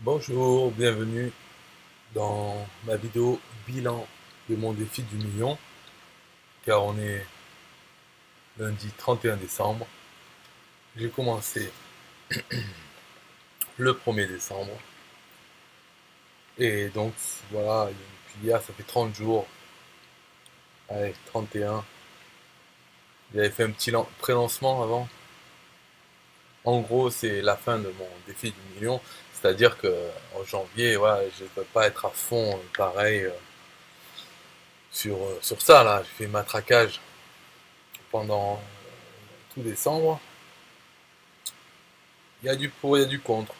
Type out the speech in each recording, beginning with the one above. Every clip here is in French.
Bonjour, bienvenue dans ma vidéo bilan de mon défi du million, car on est lundi 31 décembre. J'ai commencé le 1er décembre, et donc voilà, depuis hier, ça fait 30 jours, allez, 31. J'avais fait un petit pré-lancement avant. En gros, c'est la fin de mon défi du million, c'est-à-dire que en janvier, voilà, je ne peux pas être à fond pareil sur ça, là. J'ai fait matraquage pendant tout décembre. Il y a du pour, il y a du contre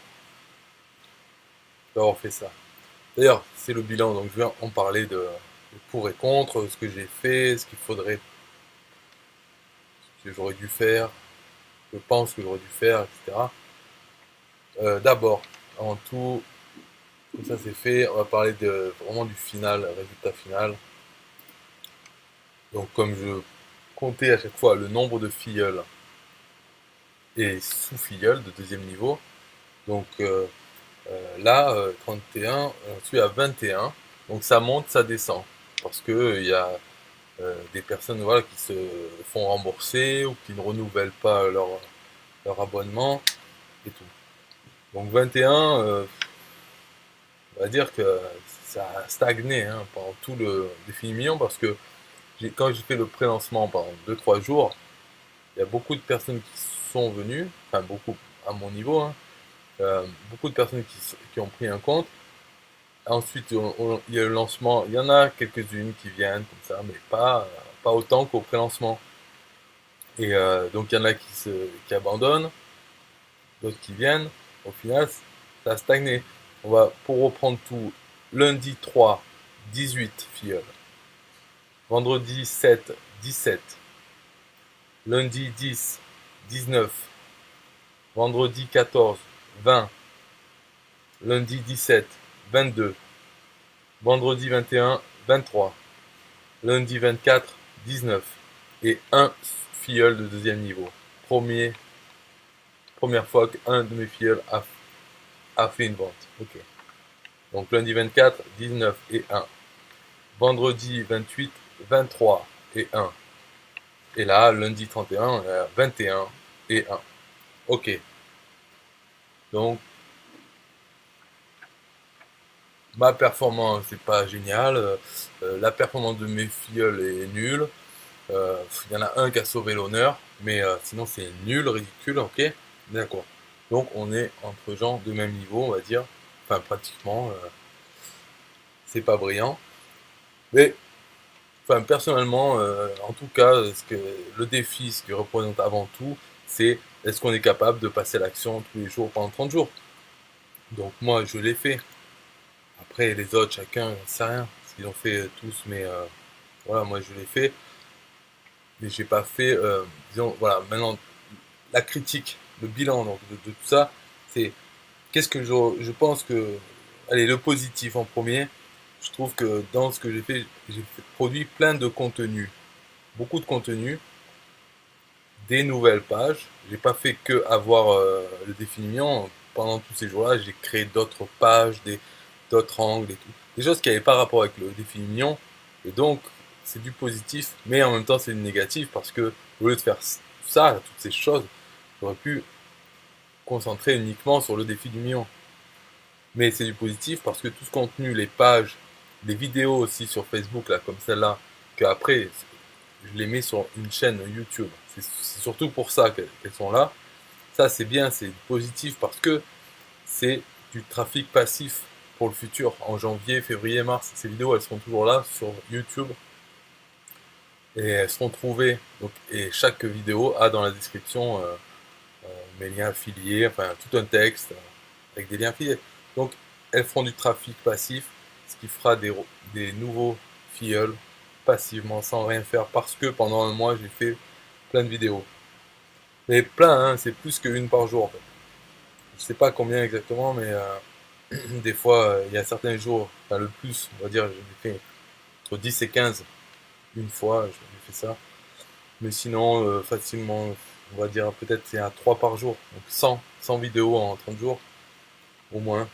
d'avoir fait ça. D'ailleurs, c'est le bilan, donc je vais en parler de pour et contre, ce que j'ai fait, ce qu'il faudrait, ce que j'aurais dû faire, je pense que j'aurais dû faire, etc. D'abord, avant tout, comme ça c'est fait, on va parler vraiment du final, résultat final. Donc comme je comptais à chaque fois le nombre de filleuls et sous-filleuls de deuxième niveau, donc là, 31, je suis à 21, donc ça monte, ça descend, parce que il y a des personnes voilà, qui se font rembourser ou qui ne renouvellent pas leur abonnement et tout. Donc 21, on va dire que ça a stagné hein, pendant tout le défi million parce que quand j'ai fait le pré-lancement pendant 2-3 jours, il y a beaucoup de personnes qui sont venues, enfin beaucoup à mon niveau, hein, beaucoup de personnes qui ont pris un compte. Ensuite, il y a le lancement, il y en a quelques-unes qui viennent comme ça, mais pas autant qu'au pré-lancement. Et donc il y en a qui abandonnent, d'autres qui viennent. Au final, ça a stagné. Pour reprendre tout, lundi 3, 18 filleuls. Vendredi 7, 17. Lundi 10, 19. Vendredi 14, 20. Lundi 17, 22. Vendredi 21, 23. Lundi 24, 19. Et un filleul de deuxième niveau. Première fois qu'un de mes filleuls a fait une vente. Ok. Donc lundi 24, 19 et 1. Vendredi 28, 23 et 1. Et là, lundi 31, 21 et 1. Ok. Donc, ma performance n'est pas géniale. La performance de mes filleuls est nulle. Il y en a un qui a sauvé l'honneur, mais sinon c'est nul, ridicule, ok. D'accord. Donc on est entre gens de même niveau, on va dire. Enfin, pratiquement. C'est pas brillant. Mais enfin, personnellement, en tout cas, le défi, ce qui représente avant tout, c'est est-ce qu'on est capable de passer à l'action tous les jours pendant 30 jours. Donc moi, je l'ai fait. Après, les autres, chacun, ne sait rien ce qu'ils ont fait tous, mais voilà, moi je l'ai fait. Mais j'ai pas fait, disons, voilà, maintenant, la critique, le bilan donc, de tout ça, c'est qu'est-ce que je pense que, allez, le positif en premier, je trouve que dans ce que j'ai produit plein de contenu, beaucoup de contenu, des nouvelles pages. J'ai pas fait que avoir le défi mignon. Pendant tous ces jours-là, j'ai créé d'autres pages, d'autres angles et tout. Des choses qui n'avaient pas rapport avec le défi mignon. Et donc, c'est du positif, mais en même temps, c'est du négatif parce que au lieu de faire ça, toutes ces choses, j'aurais pu concentrer uniquement sur le défi du million. Mais c'est du positif parce que tout ce contenu, les pages, les vidéos aussi sur Facebook, là, comme celle-là, qu'après, je les mets sur une chaîne YouTube. C'est surtout pour ça qu'elles sont là. Ça, c'est bien, c'est positif parce que c'est du trafic passif pour le futur. En janvier, février, mars, ces vidéos, elles seront toujours là sur YouTube et elles seront trouvées. Donc, et chaque vidéo a dans la description mes liens affiliés, enfin tout un texte avec des liens affiliés. Donc, elles feront du trafic passif, ce qui fera des nouveaux filleuls passivement sans rien faire parce que pendant un mois, j'ai fait plein de vidéos. Mais plein, hein, c'est plus qu'une par jour en fait. Je sais pas combien exactement, mais des fois, il y a certains jours, enfin le plus, on va dire, j'ai fait entre 10 et 15 une fois, j'ai fait ça. Mais sinon, facilement, on va dire peut-être c'est à 3 par jour. Donc 100 vidéos en 30 jours, au moins.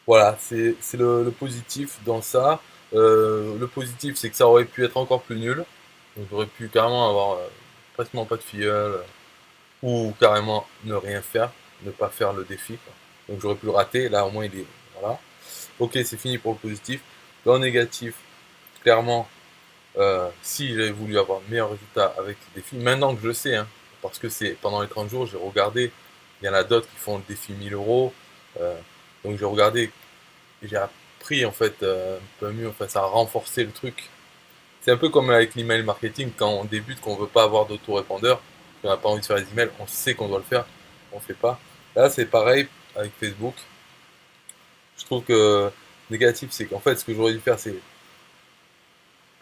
Voilà, c'est le positif dans ça. Le positif, c'est que ça aurait pu être encore plus nul. Donc j'aurais pu carrément avoir pratiquement pas de filleul, ou carrément ne rien faire, ne pas faire le défi, quoi. Donc j'aurais pu le rater, là au moins il est... Voilà. Ok, c'est fini pour le positif. Dans le négatif, clairement, si j'avais voulu avoir de meilleurs résultats avec le défi, maintenant que je le sais, hein, parce que c'est pendant les 30 jours, j'ai regardé, il y en a d'autres qui font le défi 1000 euros, donc j'ai regardé, j'ai appris en fait un peu mieux, enfin ça a renforcé le truc. C'est un peu comme avec l'email marketing, quand on débute, qu'on veut pas avoir d'autorépondeur, qu'on n'a pas envie de faire les emails, on sait qu'on doit le faire, on fait pas. Là c'est pareil avec Facebook. Je trouve que négatif, c'est qu'en fait ce que j'aurais dû faire, c'est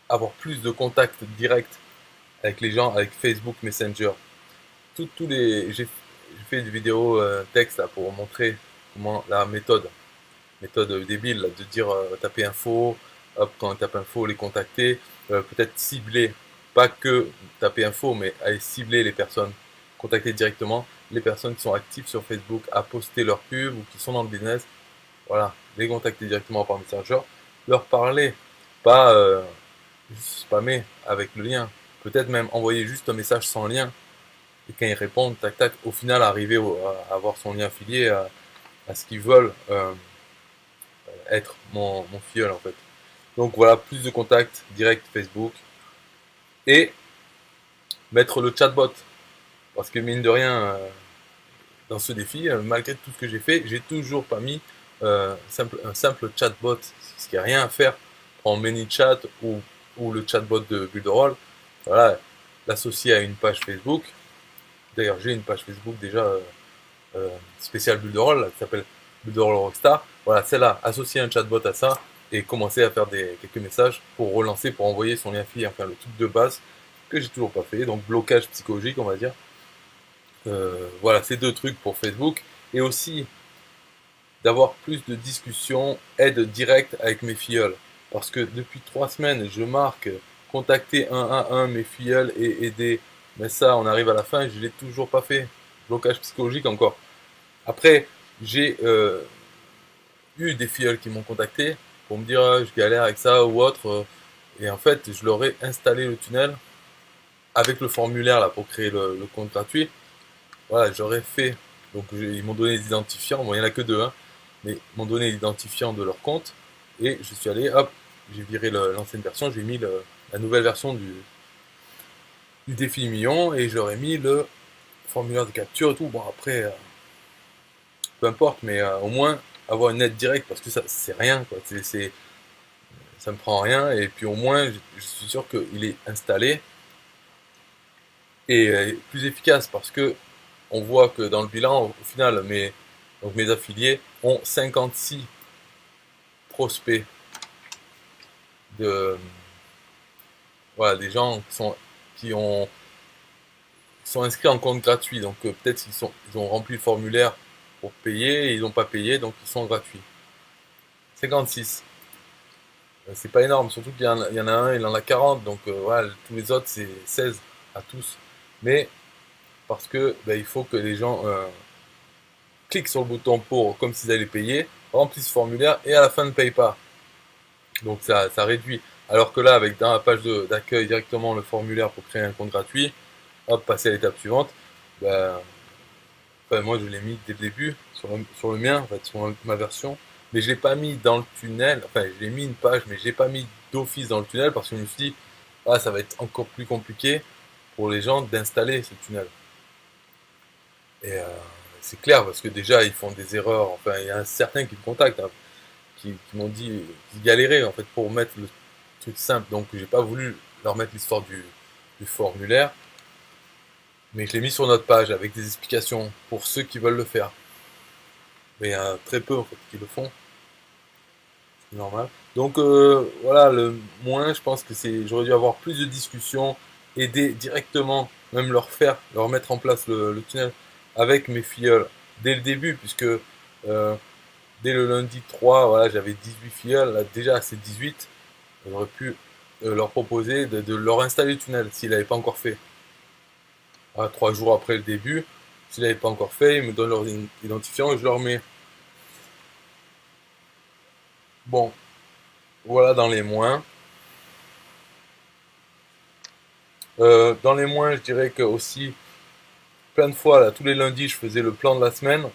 avoir plus de contacts directs avec les gens, avec Facebook Messenger. Tous les, j'ai fait des vidéos texte là, pour montrer comment la méthode débile là, de dire taper info, hop, quand on tape info, les contacter, peut-être cibler, pas que taper info, mais aller cibler les personnes, contacter directement les personnes qui sont actives sur Facebook à poster leur pub ou qui sont dans le business, voilà, les contacter directement par Messenger, leur parler, pas juste spammer avec le lien, peut-être même envoyer juste un message sans lien, et quand ils répondent, tac tac, au final arriver à avoir son lien affilié à ce qu'ils veulent être mon filleul en fait. Donc voilà, plus de contacts direct Facebook et mettre le chatbot. Parce que mine de rien, dans ce défi, malgré tout ce que j'ai fait, j'ai toujours pas mis un simple chatbot, ce qui n'a rien à faire en ManyChat ou le chatbot de Builderall. Voilà, l'associer à une page Facebook. D'ailleurs, j'ai une page Facebook déjà spéciale Builderall qui s'appelle Builderall Rockstar. Voilà, celle-là, associer un chatbot à ça et commencer à faire quelques messages pour relancer, pour envoyer son lien affilié, enfin le truc de base que j'ai toujours pas fait. Donc blocage psychologique, on va dire. Voilà, ces deux trucs pour Facebook. Et aussi d'avoir plus de discussions, aide directe avec mes filleuls. Parce que depuis 3 semaines, je marque contacter un à un mes filleuls et aider. Mais ça, on arrive à la fin, je l'ai toujours pas fait. Blocage psychologique encore. Après, j'ai eu des filleuls qui m'ont contacté pour me dire ah, je galère avec ça ou autre. Et en fait, je leur ai installé le tunnel avec le formulaire là pour créer le compte gratuit. Voilà, j'aurais fait. Donc ils m'ont donné des identifiants. Bon, il n'y en a que deux, hein, mais ils m'ont donné l'identifiant de leur compte. Et je suis allé, hop, j'ai viré l'ancienne version, j'ai mis la nouvelle version du défi million et j'aurais mis le formulaire de capture et tout. Bon, après, peu importe, mais au moins avoir une aide directe parce que ça, c'est rien, quoi. Ça me prend rien et puis au moins, je suis sûr qu'il est installé et plus efficace parce que on voit que dans le bilan, au final, donc mes affiliés ont 56 prospects de, voilà, des gens qui ont, qui sont inscrits en compte gratuit. Donc peut-être ils ont rempli le formulaire pour payer et ils n'ont pas payé, donc ils sont gratuits. 56. C'est pas énorme, surtout qu'il y en a un, il en a 40, donc voilà, tous les autres c'est 16 à tous. Mais parce que ben, il faut que les gens cliquent sur le bouton pour, comme s'ils allaient payer, remplissent ce formulaire et à la fin ne payent pas. Donc ça réduit. Alors que là, avec dans la page d'accueil directement le formulaire pour créer un compte gratuit, hop, passer à l'étape suivante, ben, enfin, moi je l'ai mis dès le début sur le mien, en fait, sur ma version, mais je l'ai pas mis dans le tunnel, enfin je l'ai mis une page, mais je l'ai pas mis d'office dans le tunnel parce que je me suis dit, ah, ça va être encore plus compliqué pour les gens d'installer ce tunnel. Et c'est clair parce que déjà ils font des erreurs, enfin il y a certains qui me contactent, hein, qui m'ont dit qu'ils galéraient en fait pour mettre le truc simple, donc j'ai pas voulu leur mettre l'histoire du formulaire, mais je l'ai mis sur notre page avec des explications pour ceux qui veulent le faire. Mais il y a très peu en fait qui le font, c'est normal. Donc voilà, le moins, je pense que j'aurais dû avoir plus de discussions, aider directement, même leur mettre en place le tunnel avec mes filleuls dès le début, puisque dès le lundi 3, voilà, j'avais 18 filleuls, là, déjà c'est 18, j'aurais pu leur proposer de leur installer le tunnel s'ils n'avaient pas encore fait. Voilà, 3 jours après le début, s'ils n'avaient pas encore fait, ils me donnent leur identifiant et je leur mets. Bon, voilà dans les moins. Dans les moins, je dirais que aussi, plein de fois, là, tous les lundis, je faisais le plan de la semaine.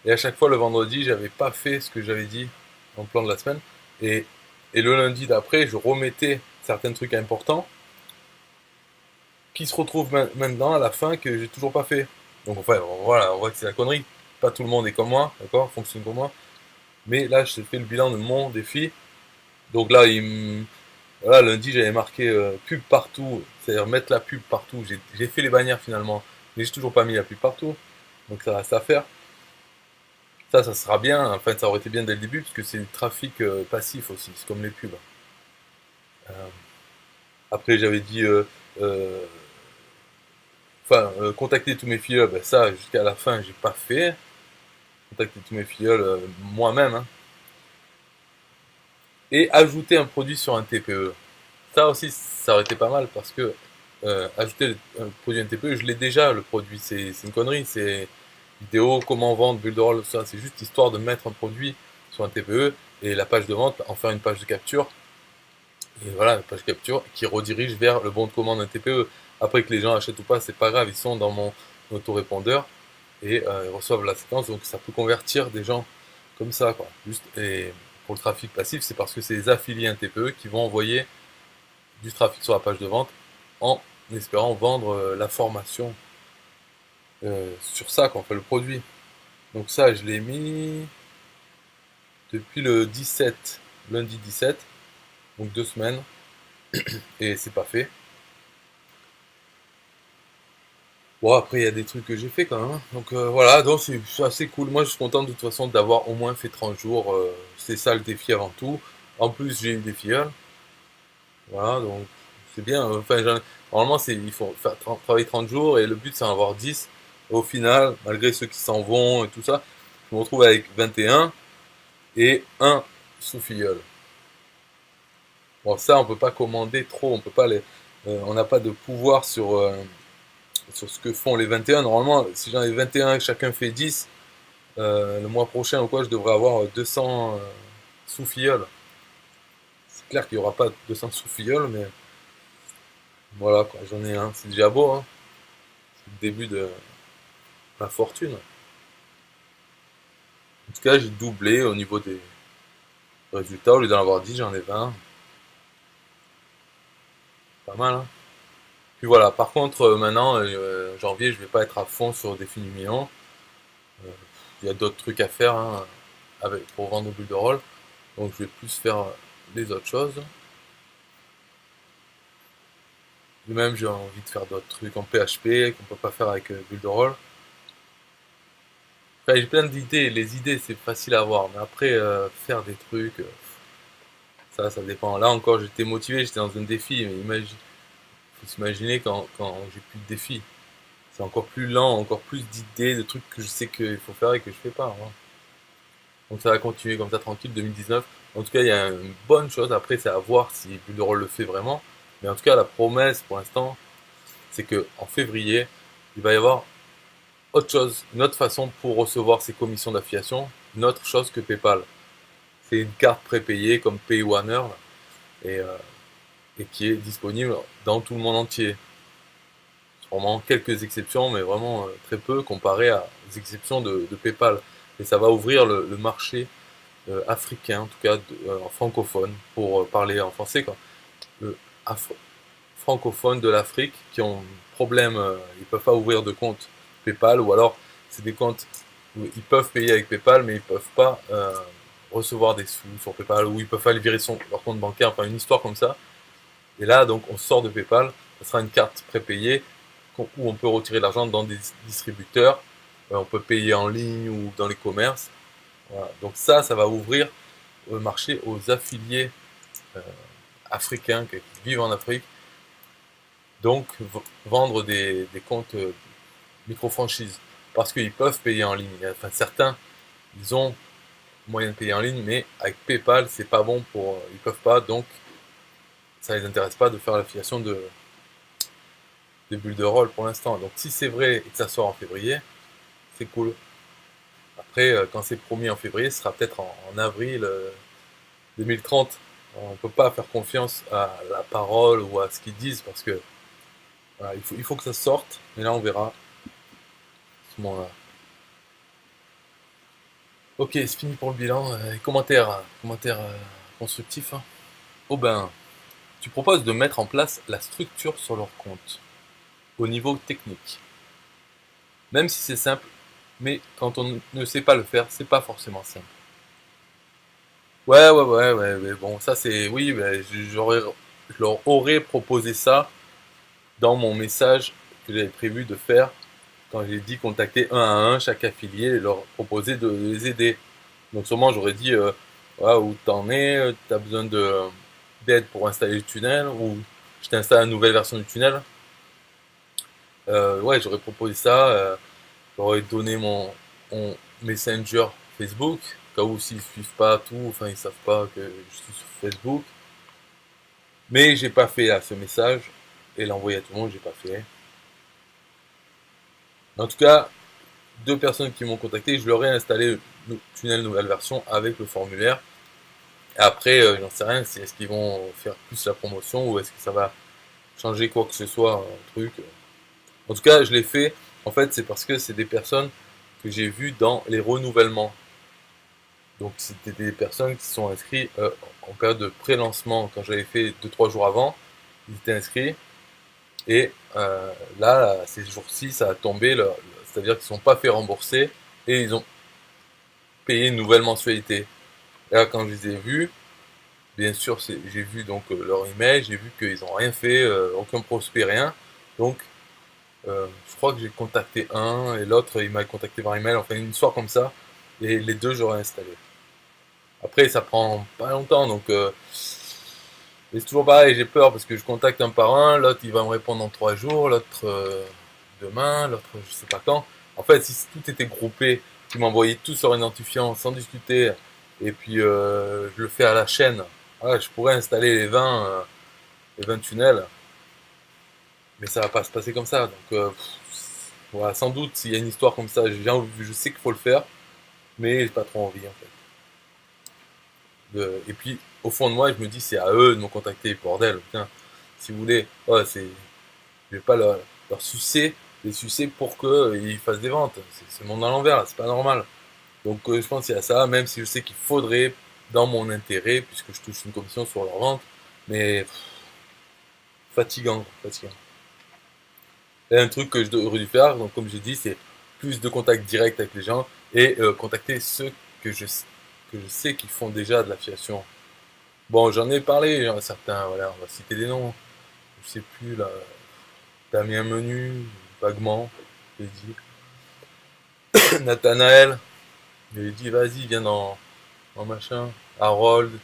Et à chaque fois, le vendredi, j'avais pas fait ce que j'avais dit dans le plan de la semaine. Et, et le lundi d'après, je remettais certains trucs importants qui se retrouvent maintenant à la fin que j'ai toujours pas fait. Donc enfin, voilà, on voit que c'est la connerie. Pas tout le monde est comme moi, d'accord, fonctionne comme moi. Mais là, j'ai fait le bilan de mon défi. Donc là, voilà, lundi, j'avais marqué pub partout, c'est-à-dire mettre la pub partout. J'ai fait les bannières finalement, mais j'ai toujours pas mis la pub partout. Donc ça reste à faire. Ça sera bien. Enfin, ça aurait été bien dès le début, parce que c'est du trafic passif aussi. C'est comme les pubs. Euh, Après, j'avais dit, euh, contacter tous mes filleuls. Ben, ça, jusqu'à la fin, j'ai pas fait. Contacter tous mes filleuls moi-même, hein. Et ajouter un produit sur un TPE. Ça aussi, ça aurait été pas mal, parce que ajouter un produit un TPE, je l'ai déjà, le produit. C'est une connerie. C'est vidéo, comment vendre, bulle de rôle, ça. C'est juste histoire de mettre un produit sur un TPE et la page de vente, en faire une page de capture. Et voilà, la page capture qui redirige vers le bon de commande d'un TPE. Après que les gens achètent ou pas, c'est pas grave, ils sont dans mon autorépondeur et ils reçoivent la séquence, donc ça peut convertir des gens comme ça, quoi. Juste, et pour le trafic passif, c'est parce que c'est les affiliés un TPE qui vont envoyer du trafic sur la page de vente en espérant vendre la formation sur ça, qu'on fait le produit. Donc ça, je l'ai mis depuis le 17, lundi 17, donc 2 semaines, et c'est pas fait. Bon, après, il y a des trucs que j'ai fait quand même, hein. Donc voilà, donc c'est assez cool. Moi, je suis content de toute façon d'avoir au moins fait 30 jours. C'est ça le défi avant tout. En plus, j'ai eu des filleuls. Voilà, donc c'est bien. Enfin, normalement, il faut faire, travailler 30 jours et le but, c'est d'en avoir 10. Au final, malgré ceux qui s'en vont et tout ça, je me retrouve avec 21 et un sous-filleul. Bon, ça, on peut pas commander trop. On peut pas on n'a pas de pouvoir sur ce que font les 21. Normalement, si j'en ai 21 et que chacun fait 10, le mois prochain ou quoi, je devrais avoir 200 sous-filleuls. C'est clair qu'il n'y aura pas 200 sous-filleuls, mais voilà, quoi, j'en ai un. C'est déjà beau, hein. C'est le début de ma fortune. En tout cas, j'ai doublé au niveau des résultats. Au lieu d'en avoir 10, j'en ai 20. Pas mal, hein. Puis voilà, par contre, maintenant, janvier, je vais pas être à fond sur Défi du Million. Euh, Il y a d'autres trucs à faire, hein, pour vendre au bulle de rôle. Donc je vais plus faire les autres choses. De même, j'ai envie de faire d'autres trucs en PHP qu'on peut pas faire avec bulle de rôle. Enfin, j'ai plein d'idées. Les idées, c'est facile à avoir. Mais après, faire des trucs, ça dépend. Là encore, j'étais motivé, j'étais dans un défi. Mais faut s'imaginer quand j'ai plus de défi. C'est encore plus lent, encore plus d'idées, de trucs que je sais qu'il faut faire et que je fais pas, hein. Donc ça va continuer comme ça tranquille 2019. En tout cas, il y a une bonne chose. Après, c'est à voir si Bulle de Rôle le fait vraiment. Mais en tout cas, la promesse pour l'instant, c'est que en février, il va y avoir autre chose, une autre façon pour recevoir ses commissions d'affiliation, une autre chose que PayPal. C'est une carte prépayée comme PayOneer là, et, euh, et qui est disponible dans tout le monde entier. Sûrement quelques exceptions, mais vraiment très peu comparé aux exceptions de PayPal. Et ça va ouvrir le marché africain, en tout cas en francophone, pour parler en français, quoi. Euh, Francophones de l'Afrique qui ont problème, ils peuvent pas ouvrir de compte PayPal, ou alors c'est des comptes où ils peuvent payer avec PayPal, mais ils peuvent pas recevoir des sous sur PayPal, ou ils peuvent pas aller virer leur compte bancaire, enfin une histoire comme ça. Et là, donc, on sort de PayPal, ça sera une carte prépayée où on peut retirer de l'argent dans des distributeurs, on peut payer en ligne ou dans les commerces. Voilà. Donc ça va ouvrir le marché aux affiliés euh, africains qui vivent en Afrique. Donc vendre des comptes micro-franchises. Parce qu'ils peuvent payer en ligne. Enfin, certains, ils ont moyen de payer en ligne, mais avec PayPal, c'est pas bon pour. Ils peuvent pas, donc ça les intéresse pas de faire l'affiliation des bulles de rôle pour l'instant. Donc si c'est vrai et que ça sort en février, c'est cool. Après, quand c'est promis en février, ce sera peut-être en avril, 2030, on peut pas faire confiance à la parole ou à ce qu'ils disent parce que voilà, il faut que ça sorte. Et là, on verra à ce moment-là. Ok, c'est fini pour le bilan. Commentaires constructifs, hein. Oh ben, tu proposes de mettre en place la structure sur leur compte, au niveau technique. Même si c'est simple, mais quand on ne sait pas le faire, c'est pas forcément simple. Ouais, mais bon, ça c'est... Oui, ben, je leur aurais proposé ça dans mon message que j'avais prévu de faire quand j'ai dit contacter un à un chaque affilié et leur proposer de les aider. Donc sûrement j'aurais dit ouais, où t'en es, t'as besoin d'aide pour installer le tunnel ou je t'installe une nouvelle version du tunnel. Ouais, j'aurais proposé ça. J'aurais donné mon Messenger Facebook, au cas où s'ils suivent pas tout, enfin ils savent pas que je suis sur Facebook. Mais j'ai pas fait là ce message et l'envoyer à tout le monde, j'ai pas fait. En tout cas, deux personnes qui m'ont contacté, je leur ai installé le tunnel nouvelle version avec le formulaire. Et après, j'en sais rien, si est-ce qu'ils vont faire plus la promotion ou est-ce que ça va changer quoi que ce soit, un truc. En tout cas, je l'ai fait. En fait, c'est parce que c'est des personnes que j'ai vues dans les renouvellements. Donc, c'était des personnes qui sont inscrites en période de pré-lancement. Quand j'avais fait 2-3 jours avant, ils étaient inscrits. Et là, ces jours-ci, ça a tombé. C'est-à-dire qu'ils ne sont pas fait rembourser et ils ont payé une nouvelle mensualité. Et là, quand je les ai vus, bien sûr, j'ai vu donc leur email, j'ai vu qu'ils n'ont rien fait, aucun prospect, rien. Donc, je crois que j'ai contacté un et l'autre, il m'a contacté par email. Enfin, une histoire comme ça. Et les deux, j'aurais installé. Après, ça prend pas longtemps, donc et c'est toujours pareil, j'ai peur parce que je contacte un par un, l'autre il va me répondre en 3 jours, l'autre demain, l'autre je sais pas quand. En fait, si tout était groupé, qu'ils m'envoyaient tout sur un identifiant sans discuter, et puis je le fais à la chaîne, voilà, je pourrais installer les 20 tunnels, mais ça va pas se passer comme ça. Donc voilà, sans doute s'il y a une histoire comme ça, je sais qu'il faut le faire, mais j'ai pas trop envie en fait. Et puis, au fond de moi, je me dis, c'est à eux de me contacter, bordel. Putain, si vous voulez, ouais, je vais pas leur sucer, les sucer pour qu'ils fassent des ventes. C'est le monde à l'envers, là, c'est pas normal. Donc, je pense qu'il y a ça, même si je sais qu'il faudrait, dans mon intérêt, puisque je touche une commission sur leur vente, mais fatigant, fatigant. Et un truc que je devrais dû faire, donc comme j'ai dit, c'est plus de contact direct avec les gens et contacter ceux que je sais qui font déjà de l'affiliation. Bon, j'en ai parlé, il y en a certains, voilà, on va citer des noms. Je sais plus, là, Damien Menu, vaguement, j'ai dit. Nathanaël, j'ai dit, vas-y, viens dans machin. Harold, tout.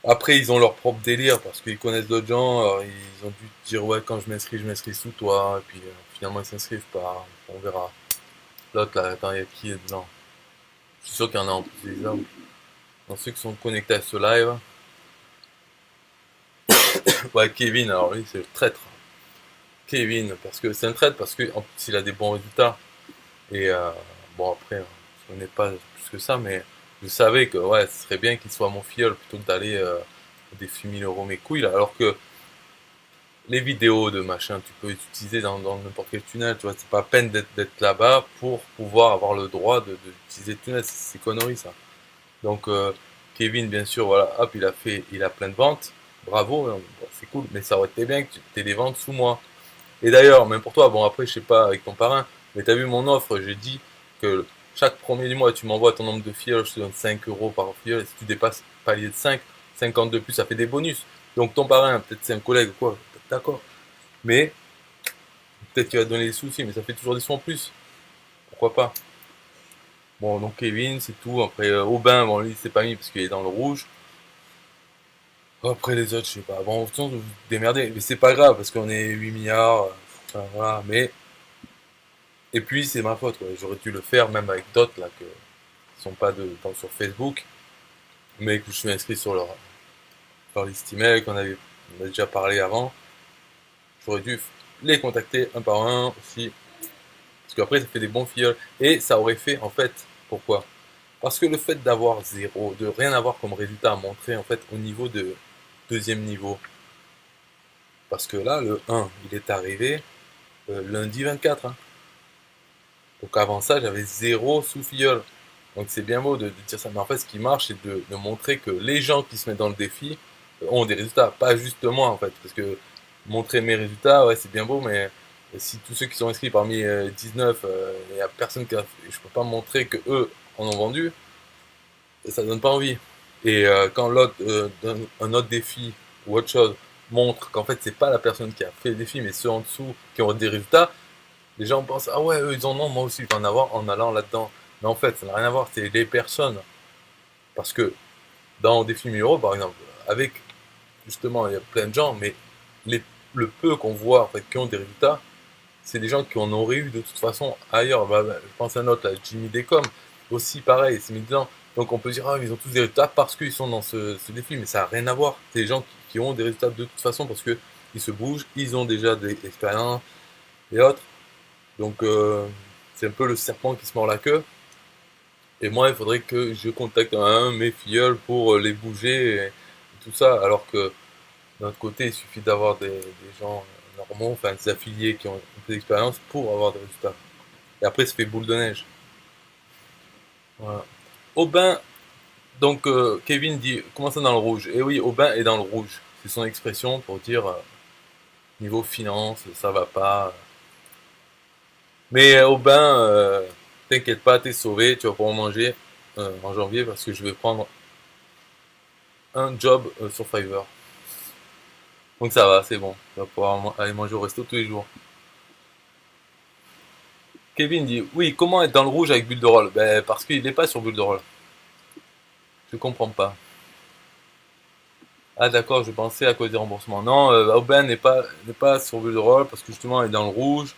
Après, ils ont leur propre délire, parce qu'ils connaissent d'autres gens, alors ils ont dû dire, ouais, quand je m'inscris sous toi, et puis finalement, ils s'inscrivent pas, on verra. L'autre, là, attends, il y a qui dedans? Je suis sûr qu'il y en a en plus des hommes. Dans ceux qui sont connectés à ce live, ouais, Kevin, alors lui, c'est le traître. Kevin, parce que c'est un trade parce que en plus il a des bons résultats. Et bon après, je connais pas plus que ça, mais je savais que ouais, ce serait bien qu'il soit mon filleul plutôt que d'aller défier 1000 € mes couilles là. Alors que les vidéos de machin, tu peux les utiliser dans n'importe quel tunnel, tu vois, c'est pas la peine d'être là-bas pour pouvoir avoir le droit d'utiliser le tunnel, c'est connerie ça. Donc Kevin, bien sûr, voilà, hop, il a plein de ventes, bravo, hein, bon, c'est cool, mais ça aurait été bien que tu aies des ventes sous moi. Et d'ailleurs, même pour toi, bon après je sais pas avec ton parrain, mais t'as vu mon offre, j'ai dit que chaque premier du mois tu m'envoies ton nombre de filleuls, je te donne 5 € par filleul, et si tu dépasses le palier de 5, 50 de plus, ça fait des bonus. Donc ton parrain, peut-être c'est un collègue ou quoi, d'accord. Mais peut-être qu'il va te donner des sous aussi, mais ça fait toujours des sous en plus. Pourquoi pas? Bon, donc Kevin, c'est tout. Après Aubin, bon lui c'est pas mis parce qu'il est dans le rouge. Après les autres, je sais pas. Bon, de vous démerder, mais c'est pas grave parce qu'on est 8 milliards. Enfin, voilà, mais et puis c'est ma faute, quoi. J'aurais dû le faire même avec d'autres là qui sont pas sur Facebook, mais que je suis inscrit sur leur liste email on a déjà parlé avant. J'aurais dû les contacter un par un aussi, parce qu'après ça fait des bons filleuls et ça aurait fait en fait pourquoi? Parce que le fait d'avoir zéro, de rien avoir comme résultat à montrer en fait au niveau de deuxième niveau, parce que là, le 1, il est arrivé lundi 24. Hein. Donc avant ça, j'avais zéro sous filleul. Donc c'est bien beau de dire ça, mais en fait, ce qui marche, c'est de montrer que les gens qui se mettent dans le défi ont des résultats, pas juste moi en fait. Parce que montrer mes résultats, ouais, c'est bien beau, mais si tous ceux qui sont inscrits parmi 19, il n'y a personne qui a, je peux pas montrer que eux en ont vendu, ça donne pas envie. Et quand l'autre, un autre défi ou autre chose montre qu'en fait c'est pas la personne qui a fait le défi, mais ceux en dessous qui ont des résultats, les gens pensent ah ouais eux ils en ont, moi aussi je vais en avoir en allant là-dedans. Mais en fait ça n'a rien à voir, c'est les personnes. Parce que dans Défi 1000 euros par exemple, avec justement il y a plein de gens, mais les, le peu qu'on voit en fait qui ont des résultats, c'est des gens qui en auraient eu de toute façon ailleurs. Je pense à un autre, là, Jimmy Decom, aussi pareil, c'est mis dedans. Donc on peut dire, ah, ils ont tous des résultats parce qu'ils sont dans ce défi, mais ça n'a rien à voir. C'est des gens qui ont des résultats de toute façon parce qu'ils se bougent, ils ont déjà des expériences et autres. Donc c'est un peu le serpent qui se mord la queue. Et moi, il faudrait que je contacte mes filleuls pour les bouger et tout ça, alors que d'un autre côté, il suffit d'avoir des gens normaux, enfin des affiliés qui ont un peu d'expérience pour avoir des résultats. Et après, ça fait boule de neige. Voilà. Aubin, donc Kevin dit, comment ça dans le rouge? Et oui, Aubin est dans le rouge. C'est son expression pour dire niveau finance, ça va pas. Mais Aubin, t'inquiète pas, t'es sauvé, tu vas pouvoir manger en janvier parce que je vais prendre un job sur Fiverr. Donc ça va, c'est bon. Tu vas pouvoir aller manger au resto tous les jours. Kevin dit, oui, comment être dans le rouge avec bulle de rôle? Ben, parce qu'il n'est pas sur bulle de rôle. Je comprends pas. Ah d'accord, je pensais à cause des remboursements. Non, Aubin n'est pas sur bulle de rôle parce que justement il est dans le rouge.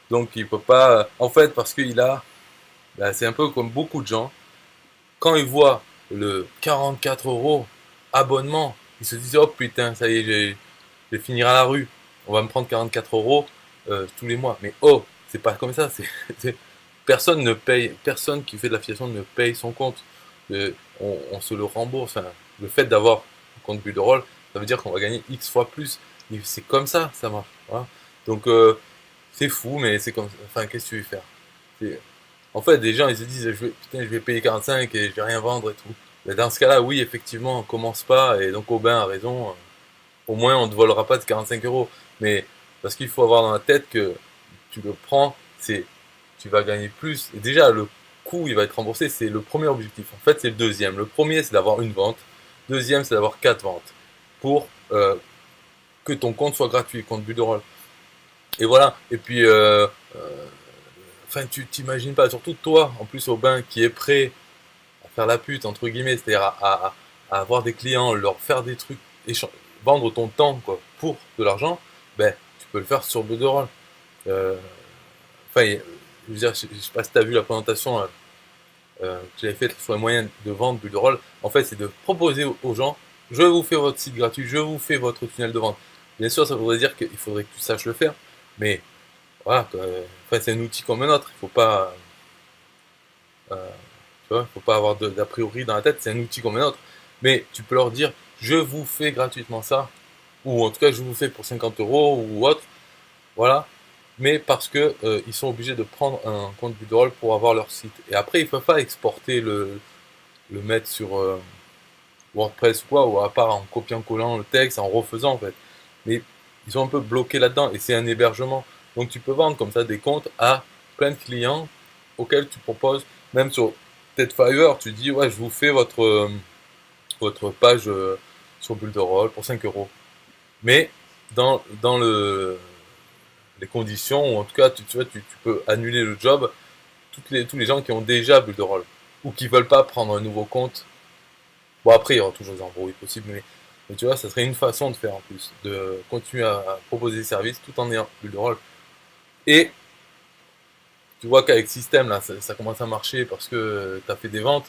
Donc il peut pas... En fait, parce qu'il a... Ben, c'est un peu comme beaucoup de gens. Quand ils voient le 44 euros abonnement, ils se disent, oh putain, ça y est, je vais finir à la rue. On va me prendre 44 euros tous les mois. Mais oh, c'est pas comme ça. Personne ne paye, personne qui fait de l'affiliation ne paye son compte. On se le rembourse. Enfin, le fait d'avoir un compte bulle de rôle, ça veut dire qu'on va gagner X fois plus. C'est comme ça marche. Voilà. Donc c'est fou, mais c'est comme ça. Enfin, qu'est-ce que tu veux faire? En fait, des gens ils se disent putain, je vais payer 45 et je vais rien vendre et tout. Mais dans ce cas-là, oui, effectivement, on commence pas. Et donc Aubin a raison. Au moins, on ne te volera pas de 45 euros. Mais parce qu'il faut avoir dans la tête que tu le prends, tu vas gagner plus. Et déjà, le coût, il va être remboursé, c'est le premier objectif. En fait, c'est le deuxième. Le premier, c'est d'avoir une vente. Deuxième, c'est d'avoir 4 ventes. Pour que ton compte soit gratuit, compte but de rôle. Et voilà. Et puis, enfin, tu t'imagines pas, surtout toi, en plus, Aubin, qui est prêt à faire la pute, entre guillemets, c'est-à-dire à avoir des clients, leur faire des trucs, vendre ton temps, quoi, pour de l'argent, ben, tu peux le faire sur but de rôle. Euh, Enfin, je veux dire, je sais pas si tu as vu la présentation que j'avais faite sur les moyens de vente bulle de rôle. En fait, c'est de proposer aux gens, je vous fais votre site gratuit, je vous fais votre tunnel de vente. Bien sûr, ça voudrait dire qu'il faudrait que tu saches le faire, mais voilà, enfin, c'est un outil comme un autre. Il faut pas, euh, tu vois, faut pas avoir d'a priori dans la tête. C'est un outil comme un autre, mais tu peux leur dire, je vous fais gratuitement ça, ou en tout cas, je vous fais pour 50 euros ou autre. Voilà, mais parce que ils sont obligés de prendre un compte Budroll pour avoir leur site. Et après, ils ne peuvent pas exporter le mettre sur WordPress ou quoi, ou à part en copiant-collant le texte, en refaisant en fait. Mais ils sont un peu bloqués là-dedans, et c'est un hébergement. Donc tu peux vendre comme ça des comptes à plein de clients auxquels tu proposes, même sur peut-être Fiverr, tu dis, ouais, je vous fais votre page sur Builderall pour 5 euros. Mais dans les conditions, ou en tout cas, tu vois, tu peux annuler le job tous les gens qui ont déjà bulle de rôle ou qui veulent pas prendre un nouveau compte. Bon, après, il y aura toujours des embrouilles possibles, mais tu vois, ça serait une façon de faire en plus, de continuer à proposer des services tout en ayant bulle de rôle. Et tu vois qu'avec Système, là, ça commence à marcher parce que tu as fait des ventes.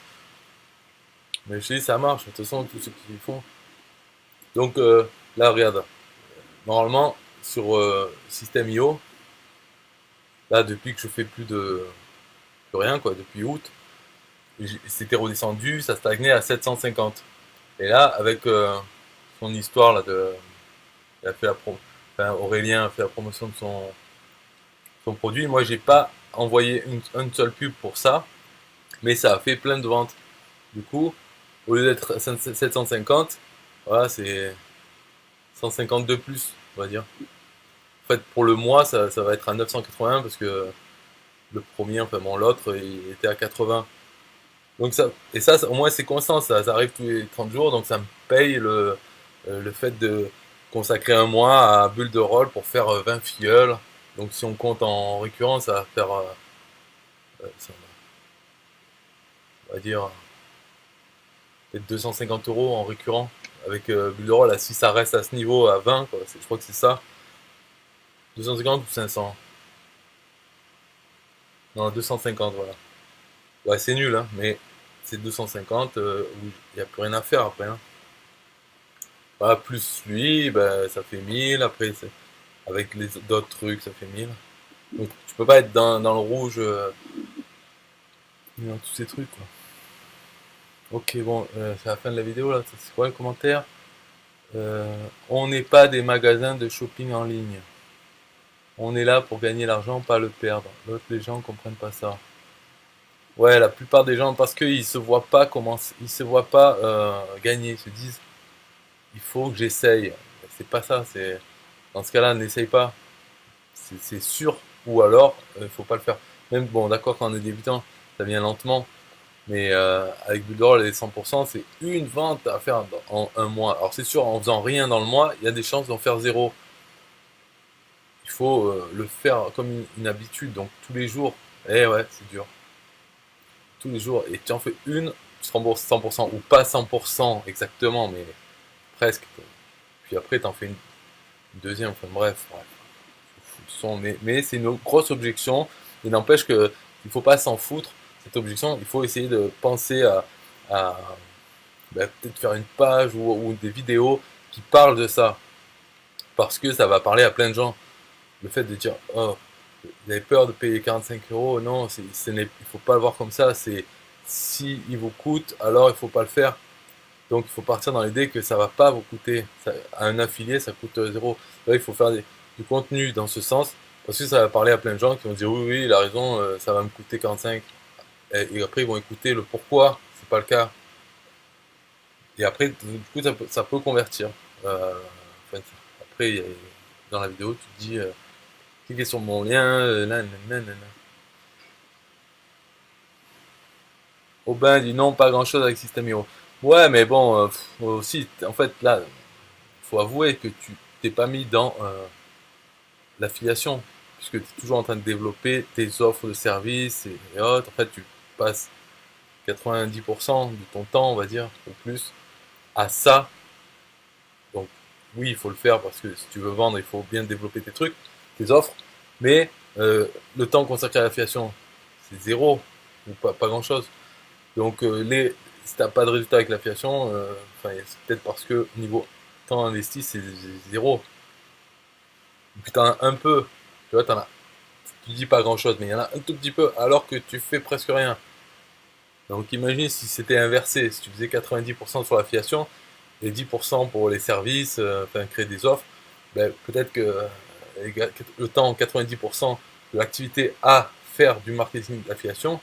Mais je te dis, ça marche, de toute façon, tous ceux qui font. Donc là, regarde, normalement, sur Système IO, là, depuis que je fais plus rien, quoi, depuis août, c'était redescendu, ça stagnait à 750. Et là, avec son histoire là il a fait enfin, Aurélien a fait la promotion de son produit. Moi, j'ai pas envoyé une seule pub pour ça, mais ça a fait plein de ventes. Du coup, au lieu d'être 750, voilà, c'est 150 de plus, on va dire. En fait, pour le mois, ça va être à 980 parce que le premier, enfin bon, l'autre, il était à 80. Donc ça, et ça, au moins c'est constant, ça arrive tous les 30 jours, donc ça me paye le fait de consacrer un mois à Bulle de Rôle pour faire 20 filleuls. Donc si on compte en récurrent, ça va faire, on va dire, peut-être 250 euros en récurrent avec Bulle de Rôle. Si ça reste à ce niveau, à 20, quoi, je crois que c'est ça. 250 ou 500? Non, 250, voilà. Ouais, c'est nul, hein, mais c'est 250 où il n'y a plus rien à faire après. Hein. Voilà, plus lui, ben, ça fait 1000. Après, avec les d'autres trucs, ça fait 1000. Donc, tu peux pas être dans le rouge dans tous ces trucs, quoi. Ok, bon, c'est la fin de la vidéo là. C'est quoi le commentaire? On n'est pas des magasins de shopping en ligne. On est là pour gagner l'argent, pas le perdre. L'autre, les gens comprennent pas ça. Ouais, la plupart des gens, parce qu'ils se voient pas ils se voient pas gagner, ils se disent, il faut que j'essaye. C'est pas ça. C'est dans ce cas-là, n'essaye pas. C'est sûr. Ou alors, il faut pas le faire. Même bon, d'accord, quand on est débutant, ça vient lentement. Mais avec Bulldoll et 100%, c'est une vente à faire en un mois. Alors c'est sûr, en faisant rien dans le mois, il y a des chances d'en faire zéro. Il faut le faire comme une habitude, donc tous les jours. Eh ouais, c'est dur. Tous les jours. Et tu en fais une, tu te rembourses 100%, ou pas 100% exactement, mais presque. Puis après, tu en fais une deuxième, enfin bref. Mais c'est une grosse objection. Il n'empêche qu'il ne faut pas s'en foutre, cette objection. Il faut essayer de penser à ben, peut-être faire une page ou des vidéos qui parlent de ça. Parce que ça va parler à plein de gens. Le fait de dire, oh, vous avez peur de payer 45 euros, non, il ne faut pas le voir comme ça. C'est si il vous coûte, alors il ne faut pas le faire. Donc il faut partir dans l'idée que ça ne va pas vous coûter. À un affilié, ça coûte zéro. Là, il faut faire du contenu dans ce sens. Parce que ça va parler à plein de gens qui vont dire oui, oui, il a raison, ça va me coûter 45. Et après, ils vont écouter le pourquoi, c'est pas le cas. Et après, du coup, ça peut convertir. Enfin, après, dans la vidéo, tu te dis, cliquez sur mon lien, nanana. Aubin dit non, pas grand chose avec System.io. Ouais, mais bon, aussi, en fait, là, faut avouer que tu t'es pas mis dans l'affiliation, puisque tu es toujours en train de développer tes offres de services et autres. En fait, tu passes 90% de ton temps, on va dire, ou plus, à ça. Donc, oui, il faut le faire parce que si tu veux vendre, il faut bien développer tes trucs, tes offres. Mais le temps consacré à l'affiliation, c'est zéro, ou pas grand-chose. Donc, si tu n'as pas de résultat avec l'affiliation, c'est peut-être parce que niveau temps investi, c'est zéro. Et puis, tu en as un peu. Tu vois, tu dis pas grand-chose, mais il y en a un tout petit peu, alors que tu fais presque rien. Donc, imagine si c'était inversé, si tu faisais 90% sur l'affiliation, et 10% pour les services, enfin créer des offres, ben, peut-être que le temps 90% de l'activité à faire du marketing d'affiliation,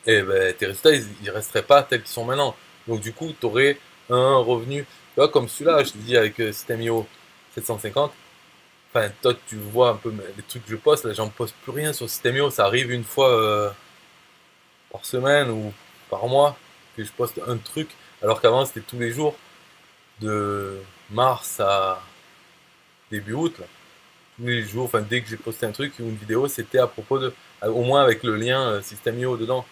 et ben, tes résultats ils resteraient pas tels qu'ils sont maintenant. Donc du coup, tu aurais un revenu, tu vois, comme celui-là, je te dis avec System.io 750. Enfin, toi, tu vois un peu les trucs que je poste, là, j'en poste plus rien sur System.io, ça arrive une fois par semaine ou par mois que je poste un truc, alors qu'avant c'était tous les jours de mars à début août, là. Tous les jours, enfin dès que j'ai posté un truc ou une vidéo, c'était à propos de, au moins avec le lien System.io dedans.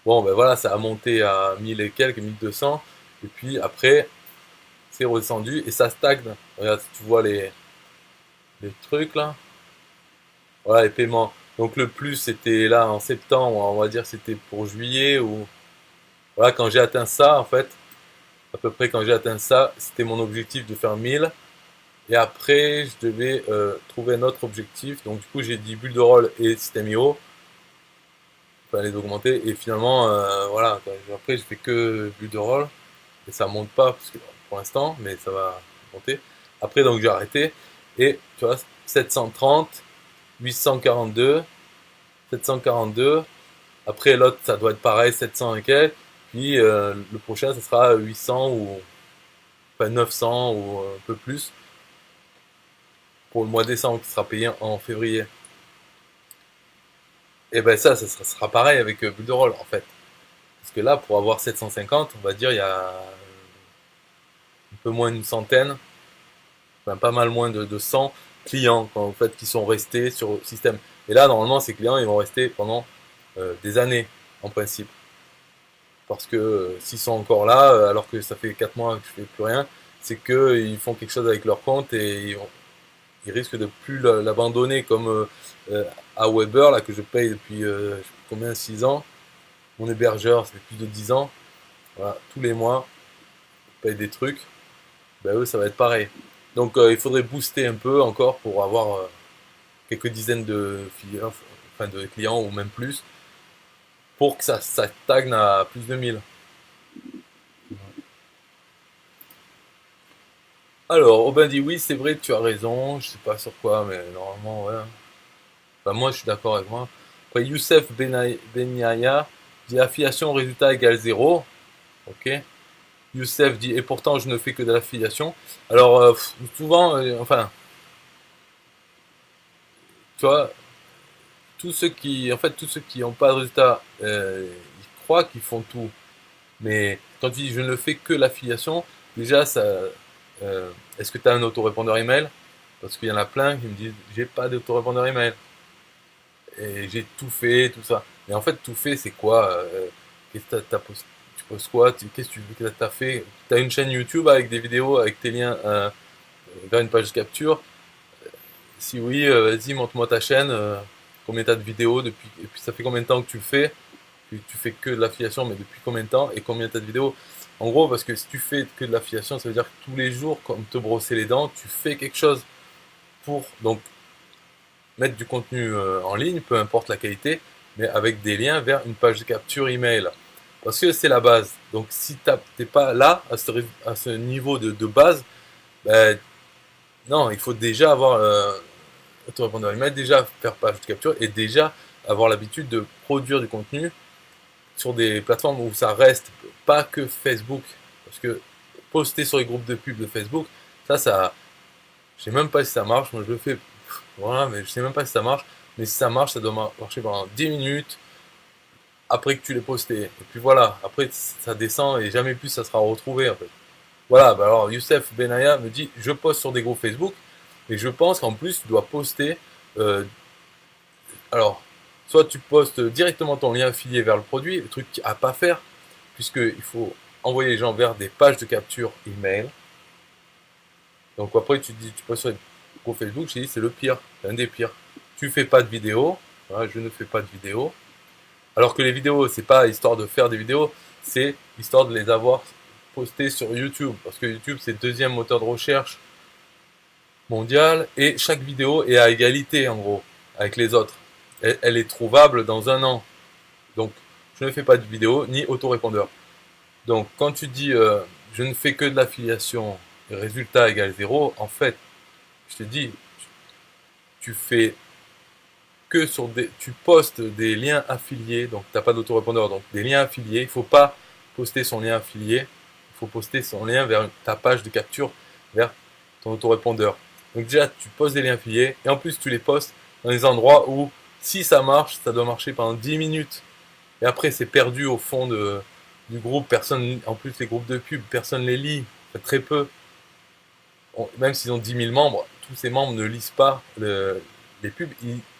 Bon, ben voilà, ça a monté à 1000 et quelques, 1200, et puis après, c'est redescendu et ça stagne. Regarde, si tu vois les trucs là, voilà les paiements. Donc le plus c'était là en septembre, on va dire c'était pour juillet, ou voilà, quand j'ai atteint ça en fait, à peu près quand j'ai atteint ça, c'était mon objectif de faire 1000. Et après, je devais trouver un autre objectif. Donc du coup, j'ai dit bulle de rôle et System.io. enfin, les augmenter. Et finalement, voilà, après, je fais que Builderall et ça monte pas parce que, pour l'instant, mais ça va monter. Après, donc j'ai arrêté et tu vois, 730, 842, 742. Après, l'autre, ça doit être pareil, 700 et quelques. Puis le prochain, ça sera 800 ou enfin 900 ou un peu plus pour le mois de décembre qui sera payé en février. Et ben ça sera pareil avec Builderall en fait. Parce que là, pour avoir 750, on va dire, il y a un peu moins d'une centaine, enfin, pas mal moins de 100 clients en fait, qui sont restés sur le système. Et là, normalement, ces clients, ils vont rester pendant des années, en principe. Parce que s'ils sont encore là, alors que ça fait 4 mois que je fais plus rien, c'est qu'ils font quelque chose avec leur compte et ils risquent de plus l'abandonner comme à Weber, là, que je paye depuis, je sais plus combien, 6 ans. Mon hébergeur, ça fait plus de 10 ans. Voilà, tous les mois, je paye des trucs. Ben eux, ça va être pareil. Donc il faudrait booster un peu encore pour avoir quelques dizaines enfin, de clients ou même plus, pour que ça stagne à plus de 1000. Alors, Aubin dit oui, c'est vrai, tu as raison, je sais pas sur quoi, mais normalement, ouais. Enfin, moi, je suis d'accord avec moi. Après, Youssef Benyaya dit affiliation résultat égale 0. Ok. Youssef dit et pourtant je ne fais que de l'affiliation. Alors, souvent, enfin, tu vois, tous ceux qui n'ont pas de résultat, ils croient qu'ils font tout. Mais quand tu dis je ne fais que l'affiliation, déjà, est-ce que tu as un autorépondeur email? Parce qu'il y en a plein qui me disent j'ai pas d'autorépondeur email. Et j'ai tout fait, tout ça. Mais en fait, tout fait, c'est quoi? Qu'est-ce que tu poses quoi? Qu'est-ce que tu as fait? Tu as une chaîne YouTube avec des vidéos, avec tes liens vers une page de capture. Si oui, vas-y, montre-moi ta chaîne. Combien t'as de vidéos depuis? Et puis ça fait combien de temps que tu le fais? Tu fais que de l'affiliation, mais depuis combien de temps? Et combien t'as de vidéos? En gros, parce que si tu fais que de l'affiliation, ça veut dire que tous les jours, comme te brosser les dents, tu fais quelque chose pour donc mettre du contenu en ligne, peu importe la qualité, mais avec des liens vers une page de capture email. Parce que c'est la base. Donc si t'es pas là, à ce niveau de base, ben, non, il faut déjà avoir autorépondeur email, déjà faire page de capture et déjà avoir l'habitude de produire du contenu sur des plateformes où ça reste pas que Facebook. Parce que poster sur les groupes de pub de Facebook, ça, je sais même pas si ça marche. Moi, je le fais, voilà, mais je sais même pas si ça marche. Mais si ça marche, ça doit marcher pendant 10 minutes après que tu l'aies posté. Et puis voilà, après, ça descend et jamais plus ça sera retrouvé, en fait. Voilà, bah alors Youssef Benaya me dit, je poste sur des groupes Facebook, mais je pense qu'en plus, tu dois poster, euh, alors, soit tu postes directement ton lien affilié vers le produit, le truc à pas faire, puisqu'il faut envoyer les gens vers des pages de capture email. Donc après, tu dis, tu postes sur les groupes Facebook, je dis, c'est le pire, c'est un des pires. Tu fais pas de vidéo, voilà, je ne fais pas de vidéo. Alors que les vidéos, c'est pas histoire de faire des vidéos, c'est histoire de les avoir postées sur YouTube. Parce que YouTube, c'est le deuxième moteur de recherche mondial et chaque vidéo est à égalité, en gros, avec les autres. Elle est trouvable dans un an. Donc, je ne fais pas de vidéo ni autorépondeur. Donc, quand tu dis je ne fais que de l'affiliation et résultat égale 0, en fait, je te dis, tu fais que sur tu postes des liens affiliés, donc tu n'as pas d'autorépondeur, donc des liens affiliés, il ne faut pas poster son lien affilié, il faut poster son lien vers ta page de capture, vers ton autorépondeur. Donc déjà, tu postes des liens affiliés, et en plus tu les postes dans des endroits où, si ça marche, ça doit marcher pendant 10 minutes, et après c'est perdu au fond du groupe, personne, en plus les groupes de pub, personne les lit, très peu, même s'ils ont 10 000 membres, tous ces membres ne lisent pas les pubs.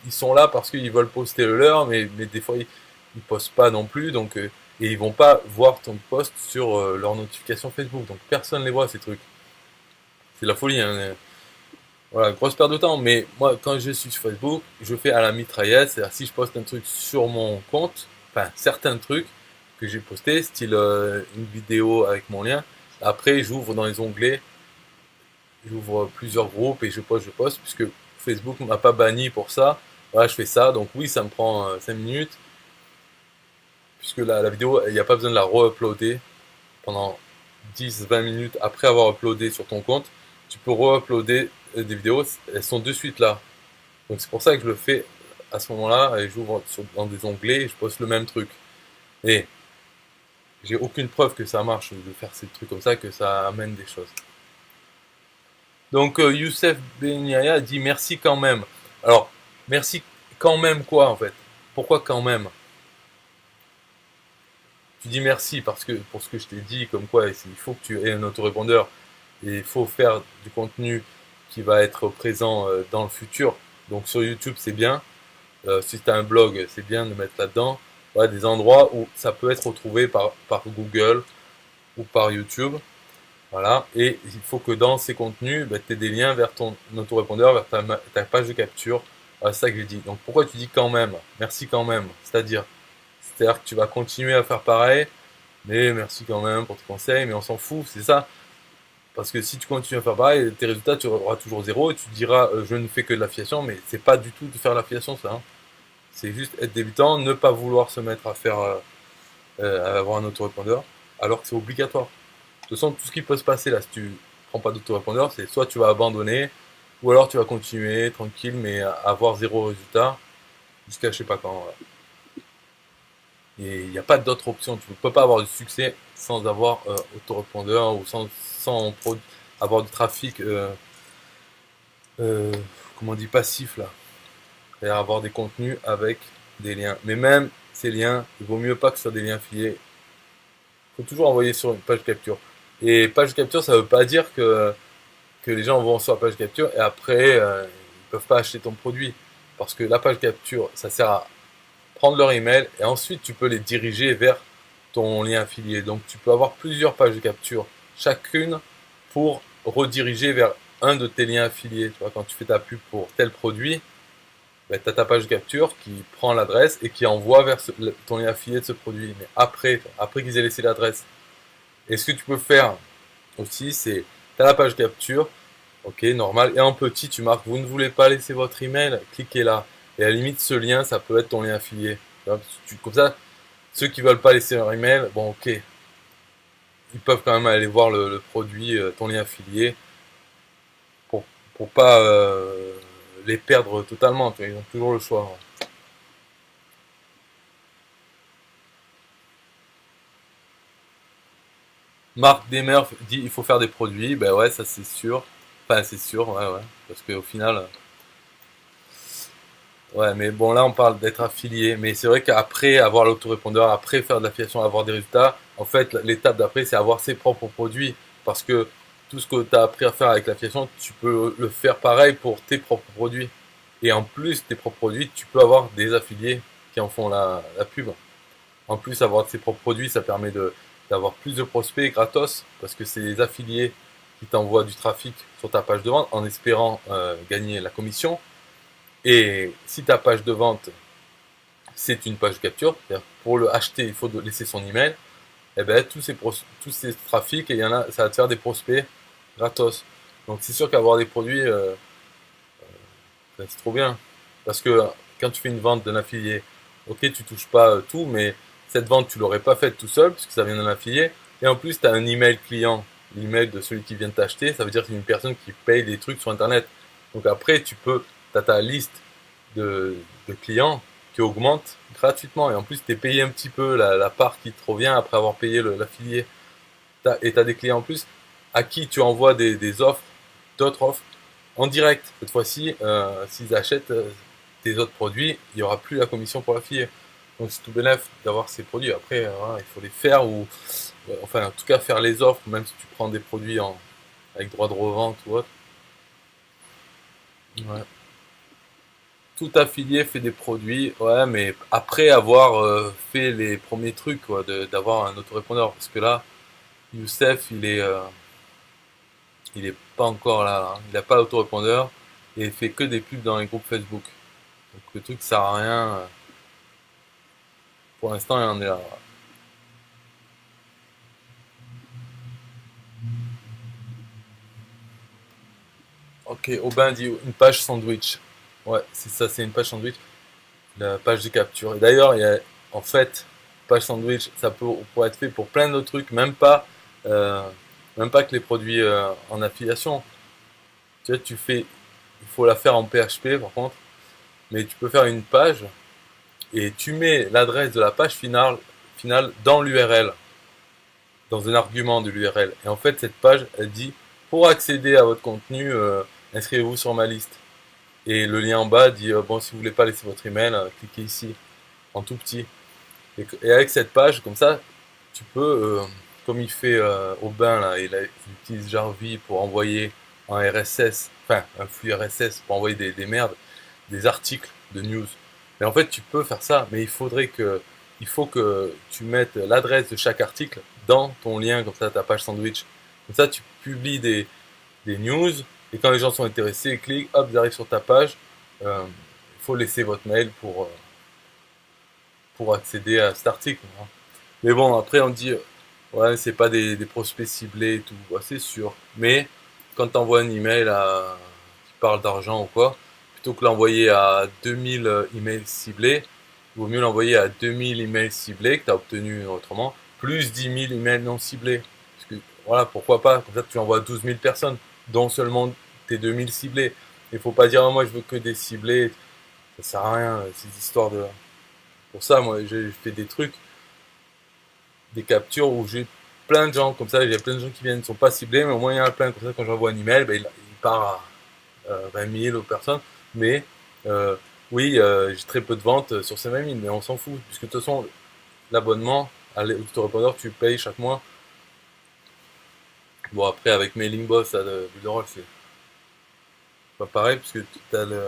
Ils sont là parce qu'ils veulent poster le leur, mais des fois, ils postent pas non plus. Donc, et ils vont pas voir ton post sur leur notification Facebook. Donc, personne ne les voit, ces trucs. C'est la folie, hein. Voilà, grosse perte de temps. Mais moi, quand je suis sur Facebook, je fais à la mitraillette. C'est-à-dire, si je poste un truc sur mon compte, enfin, certains trucs que j'ai postés, style une vidéo avec mon lien, après, j'ouvre dans les onglets, j'ouvre plusieurs groupes et je poste, puisque Facebook m'a pas banni pour ça. Voilà, je fais ça, donc oui, ça me prend 5 minutes. puisque la vidéo, il n'y a pas besoin de la re-uploader pendant 10-20 minutes après avoir uploadé sur ton compte. Tu peux re-uploader des vidéos, elles sont de suite là. Donc c'est pour ça que je le fais à ce moment-là, et j'ouvre dans des onglets et je poste le même truc. Et j'ai aucune preuve que ça marche de faire ces trucs comme ça, que ça amène des choses. Donc Youssef Benyaya dit merci quand même. Alors, merci quand même quoi en fait? Pourquoi quand même? Tu dis merci parce que pour ce que je t'ai dit, comme quoi il faut que tu aies un autorépondeur et il faut faire du contenu qui va être présent dans le futur. Donc sur YouTube c'est bien, si tu as un blog c'est bien de mettre là-dedans. Ouais, des endroits où ça peut être retrouvé par Google ou par YouTube. Voilà, et il faut que dans ces contenus, bah, tu aies des liens vers ton autorépondeur, vers ta page de capture. Voilà, c'est ça que j'ai dit. Donc pourquoi tu dis quand même? Merci quand même. C'est-à-dire que tu vas continuer à faire pareil, mais merci quand même pour tes conseils, mais on s'en fout, c'est ça. Parce que si tu continues à faire pareil, tes résultats, tu auras toujours zéro et tu te diras je ne fais que de l'affiliation, mais c'est pas du tout de faire l'affiliation ça. Hein. C'est juste être débutant, ne pas vouloir se mettre à faire à avoir un autorépondeur, alors que c'est obligatoire. De toute façon, tout ce qui peut se passer là, si tu prends pas d'autorépondeur, c'est soit tu vas abandonner, ou alors tu vas continuer tranquille, mais avoir zéro résultat jusqu'à je sais pas quand. Voilà. Et il n'y a pas d'autre option. Tu ne peux pas avoir du succès sans avoir autorépondeur ou sans avoir du trafic, comment on dit, passif là. C'est-à-dire avoir des contenus avec des liens. Mais même ces liens, il vaut mieux pas que ce soit des liens affiliés. Il faut toujours envoyer sur une page capture. Et page capture, ça ne veut pas dire que les gens vont sur la page capture et après, ils peuvent pas acheter ton produit. Parce que la page capture, ça sert à prendre leur email et ensuite tu peux les diriger vers ton lien affilié. Donc tu peux avoir plusieurs pages de capture, chacune pour rediriger vers un de tes liens affiliés. Tu vois, quand tu fais ta pub pour tel produit, ben, tu as ta page de capture qui prend l'adresse et qui envoie vers ton lien affilié de ce produit. Mais après qu'ils aient laissé l'adresse. Et ce que tu peux faire aussi, c'est tu as la page capture, ok, normal, et en petit, tu marques, vous ne voulez pas laisser votre email, cliquez là. Et à la limite, ce lien, ça peut être ton lien affilié. Comme ça, ceux qui veulent pas laisser leur email, bon, ok, ils peuvent quand même aller voir le produit, ton lien affilié, pour, pour pas les perdre totalement. Tu vois, ils ont toujours le choix. Ouais. Marc Demer dit il faut faire des produits, ben ouais, ça c'est sûr. Enfin, c'est sûr, ouais, ouais. Parce qu'au final, ouais, mais bon, là, on parle d'être affilié. Mais c'est vrai qu'après avoir l'autorépondeur, après faire de l'affiliation, avoir des résultats, en fait, l'étape d'après, c'est avoir ses propres produits. Parce que tout ce que tu as appris à faire avec l'affiliation, tu peux le faire pareil pour tes propres produits. Et en plus, tes propres produits, tu peux avoir des affiliés qui en font la pub. En plus, avoir ses propres produits, ça permet d'avoir plus de prospects gratos. Parce que c'est les affiliés qui t'envoient du trafic sur ta page de vente en espérant gagner la commission. Et si ta page de vente, c'est une page de capture, c'est-à-dire pour le acheter, il faut laisser son email, et ben tous ces trafics, et il y en a, ça va te faire des prospects gratos. Donc c'est sûr qu'avoir des produits, ben, c'est trop bien. Parce que quand tu fais une vente d'un affilié, ok, tu touches pas tout, mais cette vente, tu l'aurais pas faite tout seul, puisque ça vient d'un affilié. Et en plus, tu as un email client, l'email de celui qui vient de t'acheter, ça veut dire que c'est une personne qui paye des trucs sur Internet. Donc après, tu as ta liste de, de clients qui augmente gratuitement. Et en plus, tu es payé un petit peu la part qui te revient après avoir payé l'affilié. Et tu as des clients en plus à qui tu envoies des offres, d'autres offres, en direct. Cette fois-ci, s'ils achètent tes autres produits, il n'y aura plus la commission pour l'affilié. Donc c'est tout bénef d'avoir ces produits. Après, voilà, il faut les faire ou enfin en tout cas faire les offres, même si tu prends des produits avec droit de revente ou autre. Ouais. Tout affilié fait des produits, ouais, mais après avoir fait les premiers trucs, quoi, d'avoir un autorépondeur. Parce que là, Youssef, il est pas encore là, hein. Il n'a pas l'autorépondeur et il fait que des pubs dans les groupes Facebook. Donc le truc sert à rien. Pour l'instant, il en est là. Ok, Aubin dit une page sandwich. Ouais, c'est ça, c'est une page sandwich. La page de capture. Et d'ailleurs, en fait, page sandwich, ça pourrait être fait pour plein d'autres trucs, même pas que les produits en affiliation. Tu vois, il faut la faire en PHP par contre, mais tu peux faire une page et tu mets l'adresse de la page finale dans l'URL, dans un argument de l'URL. Et en fait, cette page, elle dit, pour accéder à votre contenu, inscrivez-vous sur ma liste. Et le lien en bas dit, bon, si vous voulez pas laisser votre email, cliquez ici, en tout petit. Et avec cette page, comme ça, tu peux, comme il fait au bain, là, il utilise Jarvis pour envoyer un RSS, enfin un flux RSS pour envoyer des merdes, des articles de news. Mais en fait, tu peux faire ça, mais il faut que tu mettes l'adresse de chaque article dans ton lien, comme ça, ta page sandwich. Comme ça, tu publies des news, et quand les gens sont intéressés, ils cliquent, hop, ils arrivent sur ta page. Il faut laisser votre mail pour accéder à cet article, hein. Mais bon, après on dit, ouais, c'est pas des prospects ciblés et tout, ouais, c'est sûr. Mais quand tu envoies un email qui parle d'argent ou quoi, plutôt que l'envoyer à 2000 emails ciblés, il vaut mieux l'envoyer à 2000 emails ciblés que tu as obtenu autrement, plus 10 000 emails non ciblés. Parce que voilà, pourquoi pas, comme ça tu envoies à 12 000 personnes, dont seulement tes 2000 ciblés. Il faut pas dire, ah, moi je veux que des ciblés, ça sert à rien, ces histoires de. Pour ça, moi j'ai fait des trucs, des captures où j'ai plein de gens comme ça, j'ai plein de gens qui viennent, ne sont pas ciblés, mais au moins il y en a plein comme ça. Quand j'envoie un email, ben, il part à 20 000 aux personnes, mais oui, j'ai très peu de ventes sur ces 20 000, mais on s'en fout, puisque de toute façon, l'abonnement à l'autorépondeur, tu payes chaque mois. Bon, après, avec Mailing Boss, ça, Builderall, c'est pas pareil, puisque tu as le.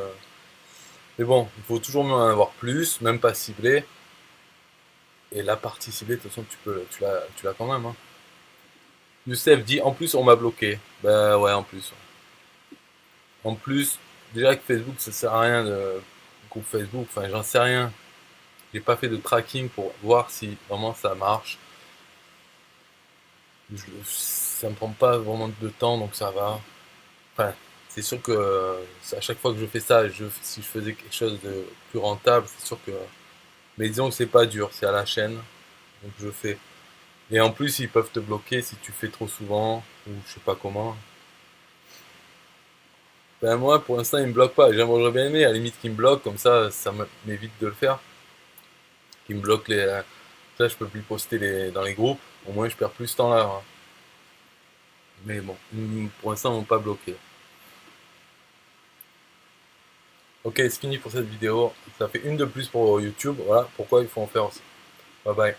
Mais bon, il faut toujours en avoir plus, même pas ciblé. Et la partie ciblée, de toute façon, tu l'as quand même, hein. Youssef dit, en plus, on m'a bloqué. Bah ouais, en plus. En plus, déjà que Facebook, ça sert à rien de groupe Facebook, enfin, j'en sais rien. J'ai pas fait de tracking pour voir si vraiment ça marche. Ça me prend pas vraiment de temps, donc ça va. Enfin, c'est sûr que à chaque fois que je fais ça, si je faisais quelque chose de plus rentable, c'est sûr que. Mais disons que c'est pas dur, c'est à la chaîne, donc je fais. Et en plus, ils peuvent te bloquer si tu fais trop souvent, ou je sais pas comment. Ben moi, pour l'instant, ils me bloquent pas. J'aimerais bien aimé, à la limite qu'ils me bloquent, comme ça m'évite de le faire. Qu'ils me bloquent ça, je peux plus poster dans les groupes. Au moins, je perds plus de temps là, hein. Mais bon, pour l'instant, ils m'ont pas bloqué. Ok, c'est fini pour cette vidéo. Ça fait une de plus pour YouTube. Voilà pourquoi il faut en faire aussi. Bye bye.